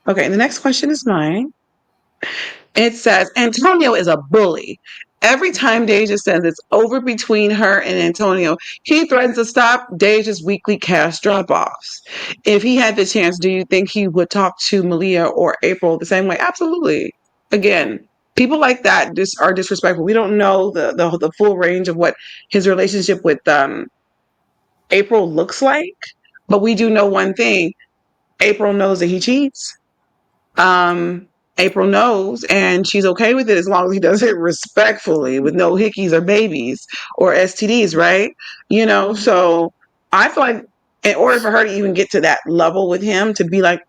Okay, the next question is mine. It says Antonio is a bully. Every time Deja says it's over between her and Antonio, he threatens to stop Deja's weekly cash drop offs. If he had the chance, do you think he would talk to Malia or April the same way? Absolutely. Again, people like that are disrespectful. We don't know the full range of what his relationship with April looks like, but we do know one thing: April knows that he cheats. um, April knows, and she's okay with it as long as he does it respectfully with no hickeys or babies or STDs, right? So I feel like in order for her to even get to that level with him, to be like,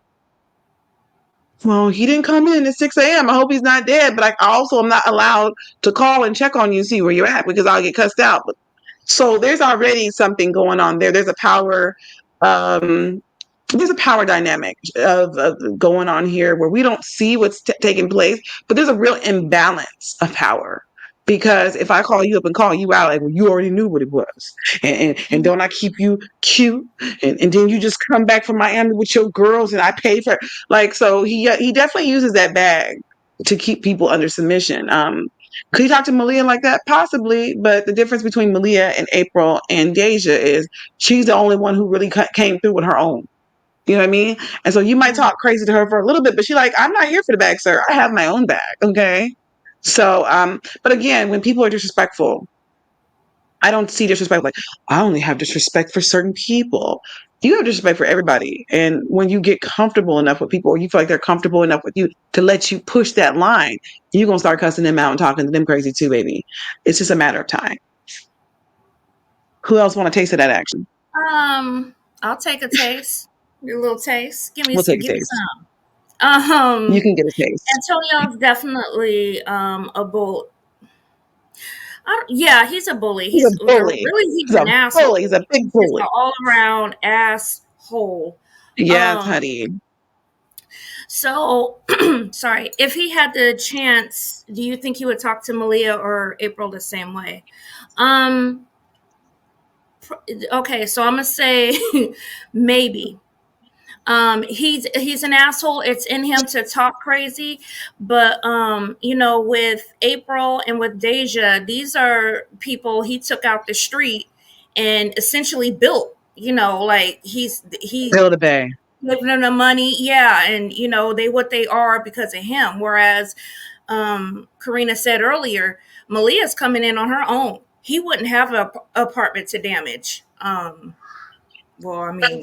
well, he didn't come in at 6 a.m. I hope he's not dead, but I also am not allowed to call and check on you and see where you're at because I'll get cussed out. So there's already something going on there. Um, there's a power dynamic of going on here where we don't see what's taking place, but there's a real imbalance of power. Because if I call you up and call you out, like, well, you already knew what it was, and don't I keep you cute, and then you just come back from Miami with your girls, and I pay for, like, so he definitely uses that bag to keep people under submission. Could he talk to Malia like that? Possibly, but the difference between Malia and April and Deja is she's the only one who really came through with her own. You know what I mean? And so you might talk crazy to her for a little bit, but she's like, I'm not here for the bag, sir. I have my own bag. Okay. So, but again, when people are disrespectful, I don't see disrespect like, I only have disrespect for certain people. You have disrespect for everybody. And when you get comfortable enough with people, or you feel like they're comfortable enough with you to let you push that line, you're going to start cussing them out and talking to them crazy too, baby. It's just a matter of time. Who else want to taste of that action? Um, I'll take a taste. Your little taste. We'll take a Give me taste. some. You can get a taste. Antonio's definitely a bull. Yeah, he's a bully. He's a bully. Really he's He's a an bully. He's asshole. a big He's just an bully. all around asshole. Yes, Um, honey. so sorry. If he had the chance, do you think he would talk to Malia or April the same way? Um, okay, so I'm gonna say maybe. He's an asshole. It's in him to talk crazy, but with April and with Deja, these are people he took out the street and essentially built. Like he Bill the Bay. giving them the money, yeah, and they what they are because of him. Whereas Karina said earlier, Malia's coming in on her own. He wouldn't have an apartment to damage. Well, I mean,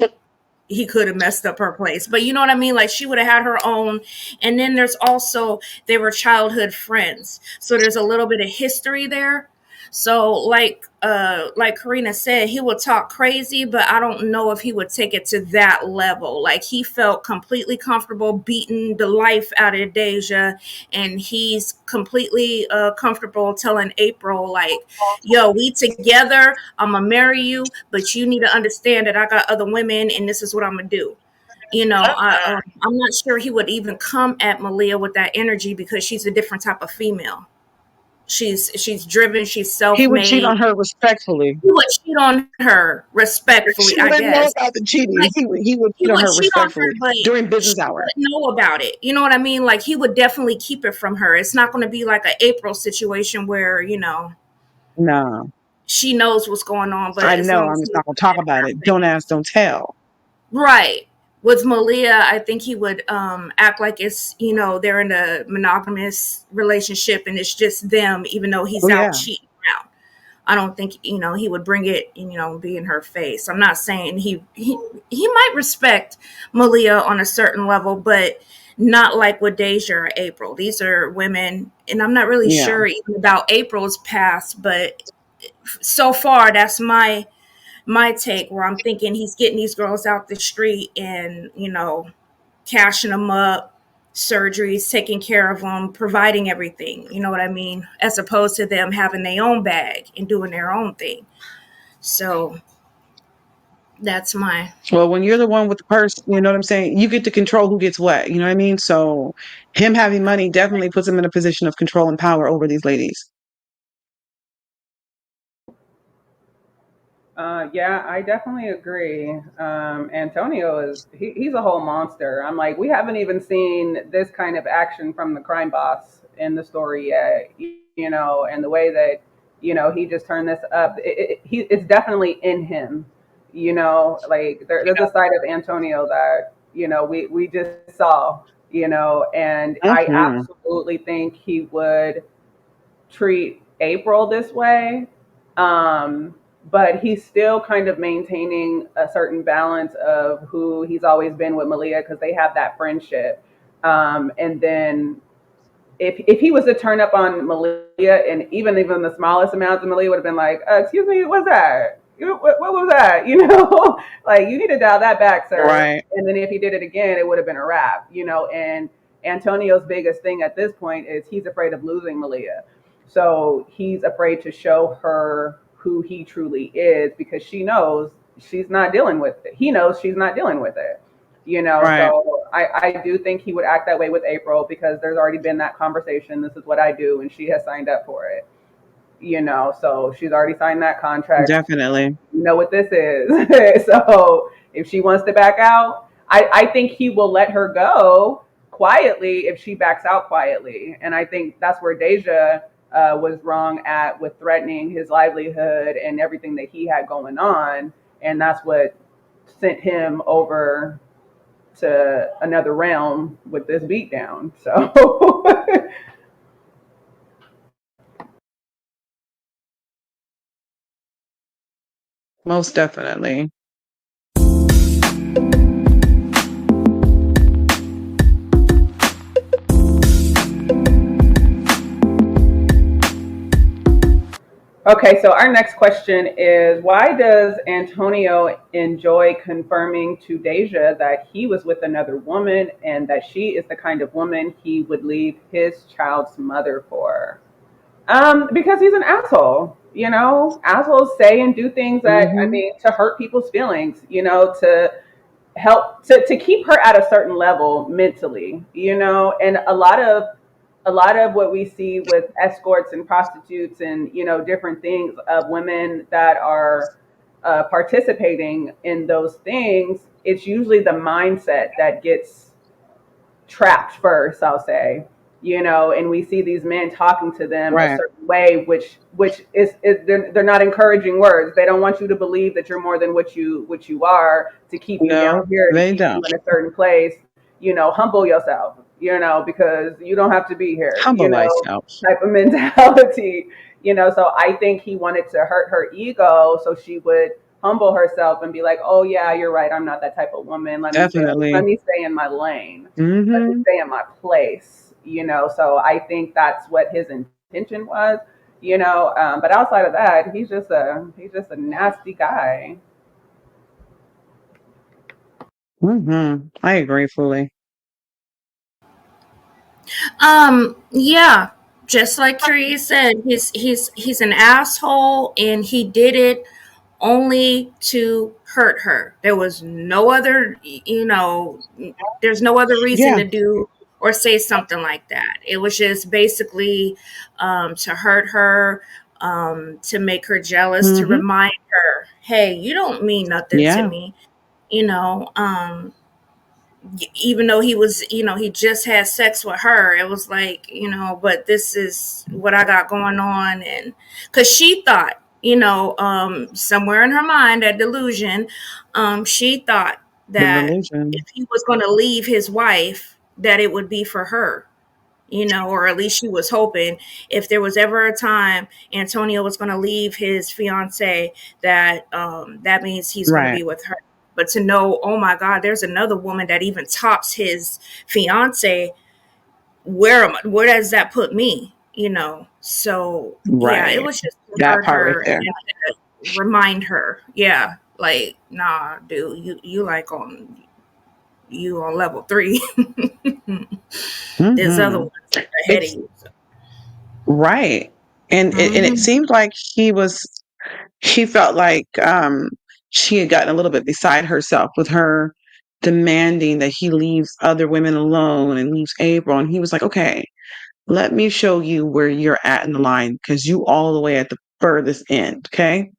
he could have messed up her place. But you know what I mean? Like she would have had her own. And then there's also they were childhood friends. So there's a little bit of history there. So like Karina said, he would talk crazy, but I don't know if he would take it to that level. Like he felt completely comfortable beating the life out of Deja, and he's completely comfortable telling April like, yo, we together, I'm gonna marry you, but you need to understand that I got other women and this is what I'm gonna do. I'm not sure he would even come at Malia with that energy because she's a different type of female. She's driven, she's He would cheat self-made. on her respectfully. He would cheat on her respectfully, She I wouldn't know guess. about the cheating. Like He would he cheat on would her cheat on her, respectfully but during she business hours. wouldn't know about it. You know what I mean? Like he would definitely keep it from her. It's not going to be like an April situation where No, she knows what's going on, but I as know. long I'm as just he not gonna talk about it. Don't ask, don't tell. right. With Malia, I think he would act like it's, they're in a monogamous relationship and it's just them, even though Oh he's out yeah. cheating around. I don't think, he would bring it, be in her face. I'm not saying he might respect Malia on a certain level, but not like with Deja or April. These are women, and I'm not really Yeah. sure even about April's past, but so far that's my take where I'm thinking he's getting these girls out the street and, cashing them up, surgeries, taking care of them, providing everything. You know what I mean? As opposed to them having their own bag and doing their own thing. So that's my. Well, when you're the one with the purse, you know what I'm saying? You get to control who gets what. You know what I mean? So him having money definitely puts him in a position of control and power over these ladies. Yeah, I definitely agree. Antonio he's a whole monster. I'm like, we haven't even seen this kind of action from the crime boss in the story yet, you know, and the way that, you know, he just turned this up. It's definitely in him, you know, like there's a side of Antonio that, you know, we just saw, you know, and I Hmm. absolutely think he would treat April this way. Um, but he's still kind of maintaining a certain balance of who he's always been with Malia because they have that friendship. And then if he was to turn up on Malia and even the smallest amounts of Malia would have been like, excuse me, what's that? What was that? You know, like you need to dial that back, sir. Right. And then if he did it again, it would have been a wrap. You know, and Antonio's biggest thing at this point is he's afraid of losing Malia. So he's afraid to show her who he truly is because she knows she's not dealing with it. He knows she's not dealing with it. You know, Right. so I do think he would act that way with April because there's already been that conversation. This is what I do, and she has signed up for it. You know, so she's already signed that contract. Definitely. You know what this is. So if she wants to back out, I think he will let her go quietly if she backs out quietly. And I think that's where Deja was wrong at with threatening his livelihood and everything that he had going on. And that's what sent him over to another realm with this beatdown. So Most definitely. okay, so our next question is why does Antonio enjoy confirming to Deja that he was with another woman and that she is the kind of woman he would leave his child's mother for? Because he's an asshole. You know, assholes say and do things that I Hmm. mean to hurt people's feelings. You know, to help to keep her at a certain level mentally. You know, and a lot of what we see with escorts and prostitutes and you know different things of women that are participating in those things, it's usually the mindset that gets trapped first, I'll say, you know, and we see these men talking to them a Right. certain way, which is they're not encouraging words. They don't want you to believe that you're more than what you are to keep you down No, here, to they keep you don't. in a certain place. You know, humble yourself, you know, because you don't have to be here, you Humble know, thyself. type of mentality. You know, so I think he wanted to hurt her ego so she would humble herself and be like, "Oh yeah, you're right. I'm not that type of woman. Let Definitely. me stay in my lane. Let me Hmm. stay in my place." You know, so I think that's what his intention was. You know, but outside of that, he's just a nasty guy. I agree fully. Yeah, just like Curie said, he's an asshole, and he did it only to hurt her. There was no other, there's no other reason Yeah. to do or say something like that. It was just basically to hurt her, to make her jealous, to Hmm. remind her, hey, you don't mean nothing to Yeah. me, you know. Even though he was, he just had sex with her, it was like, but this is what I got going on. And because she thought, somewhere in her mind, that delusion, she thought The that if delusion. he was going to leave his wife, that it would be for her, or at least she was hoping if there was ever a time Antonio was going to leave his fiance, that that means he's going to Right. be with her. But to know, oh my God, there's another woman that even tops his fiance. Where does that put me? So yeah, it Right. was just to That hurt part right her there. and remind her, yeah, like, nah, dude, you like on level 3. There's other Hmm. ones ahead of It's you. So. right. And it Mhm. seemed like he felt like she had gotten a little bit beside herself with her demanding that he leaves other women alone and leaves April. And he was like, okay, let me show you where you're at in the line because you all the way at the furthest end. Okay.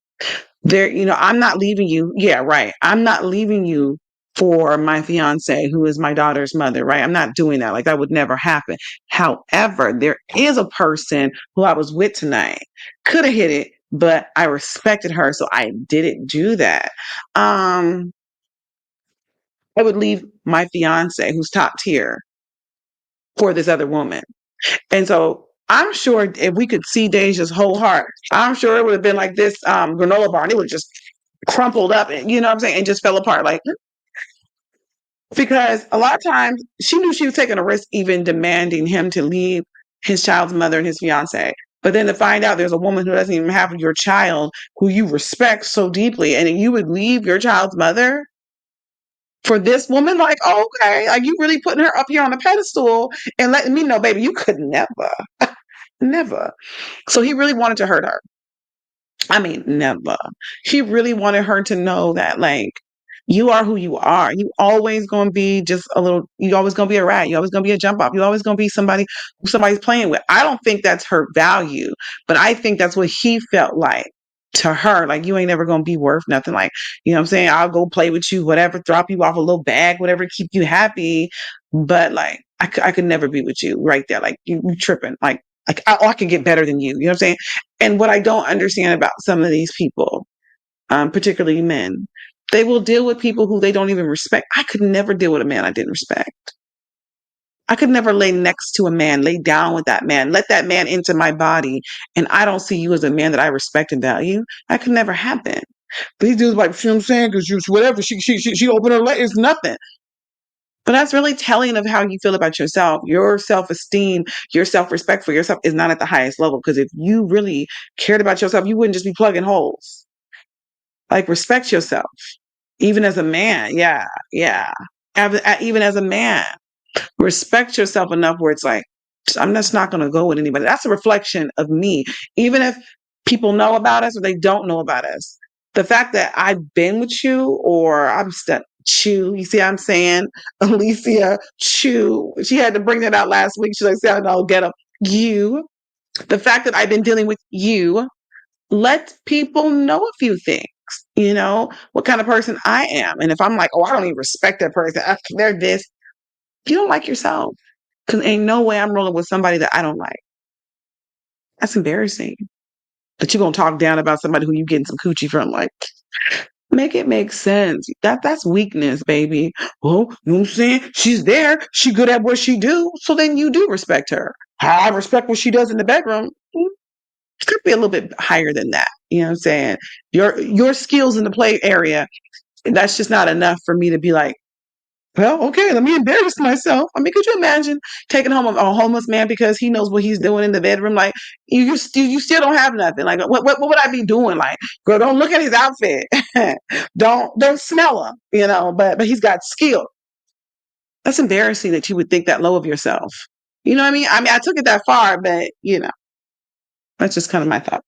there, I'm not leaving you. Yeah, right. I'm not leaving you for my fiance, who is my daughter's mother, right? I'm not doing that. Like, that would never happen. However, there is a person who I was with tonight, could have hit it, but I respected her, so I didn't do that. Um, I would leave my fiance, who's top tier, for this other woman. And so I'm sure if we could see Deja's whole heart, I'm sure it would have been like this granola bar, and it would have just crumpled up, and you know what I'm saying, and just fell apart. Like, because a lot of times she knew she was taking a risk, even demanding him to leave his child's mother and his fiance. But then to find out there's a woman who doesn't even have your child, who you respect so deeply, and you would leave your child's mother for this woman, like, okay, like, you really putting her up here on a pedestal and letting me know, baby, you could never, never. So he really wanted to hurt her. I mean, never. He really wanted her to know that, like, you are who you are. You always gonna be just a little. You always gonna be a rat. You always gonna be a jump off. You always gonna be somebody who somebody's playing with. I don't think that's her value, but I think that's what he felt like to her. Like, you ain't never gonna be worth nothing. Like, you know what I'm saying? I'll go play with you, whatever, drop you off a little bag, whatever, keep you happy. But like, I could never be with you right there. Like, you tripping. Like I can get better than you. You know what I'm saying? And what I don't understand about some of these people, particularly men, they will deal with people who they don't even respect. I could never deal with a man I didn't respect. I could never lay next to a man, lay down with that man, let that man into my body, and I don't see you as a man that I respect and value. That could never happen. These dudes like, see what I'm saying? Because you, whatever, she opened her leg, it's nothing. But that's really telling of how you feel about yourself. Your self esteem, your self respect for yourself is not at the highest level. Because if you really cared about yourself, you wouldn't just be plugging holes. Like, respect yourself, even as a man. Yeah, yeah. Even as a man, respect yourself enough where it's like, I'm just not going to go with anybody. That's a reflection of me. Even if people know about us or they don't know about us, the fact that I've been with you, or I'm stuck. Chew, you see what I'm saying? Alicia Chew. She had to bring that out last week. She's like, "Sound all get up." You, the fact that I've been dealing with you, let people know a few things. What kind of person I am. And if I'm like, oh, I don't even respect that person, they're this, you don't like yourself. Because ain't no way I'm rolling with somebody that I don't like. That's embarrassing. That you're going to talk down about somebody who you getting some coochie from. Like, make it make sense. That's weakness, baby. Well, you know what I'm saying? She's there. She good at what she do. So then you do respect her. I respect what she does in the bedroom. It could be a little bit higher than that. You know what I'm saying? Your skills in the play area, that's just not enough for me to be like, well, okay, let me embarrass myself. I mean, could you imagine taking home a homeless man because he knows what he's doing in the bedroom? Like, you still don't have nothing. Like, what would I be doing? Like, girl, don't look at his outfit. don't smell him. But he's got skill. That's embarrassing that you would think that low of yourself. You know what I mean? I took it that far, but that's just kind of my thought.